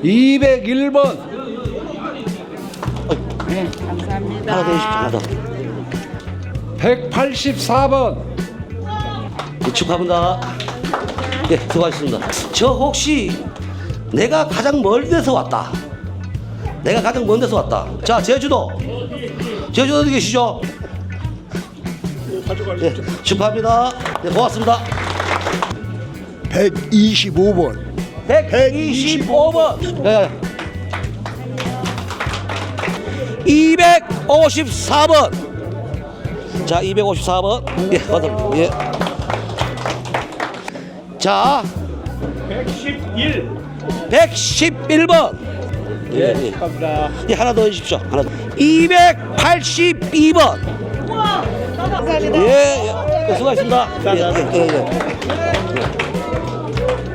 201번. 네, 감사합니다. 하나 더 해주십시오. 하나 더. 184번. 네, 축하합니다. 예, 수고하셨습니다. 저 혹시 내가 가장 멀리 데서 왔다. 내가 가장 먼 데서 왔다. 자, 제주도. 제주도 어디 계시죠? 예, 축하합니다. 네, 고맙습니다. 125번. 125번. 예. 254번. 자, 254번. 예, 받아. 예. 자, 111번. 예, 예. 감사합니다. 예, 하나 더 해주십시오. 하나 더. 282번. 감사합니다. 예, 예. 수고하셨습니다. 예, 예, 예. 예.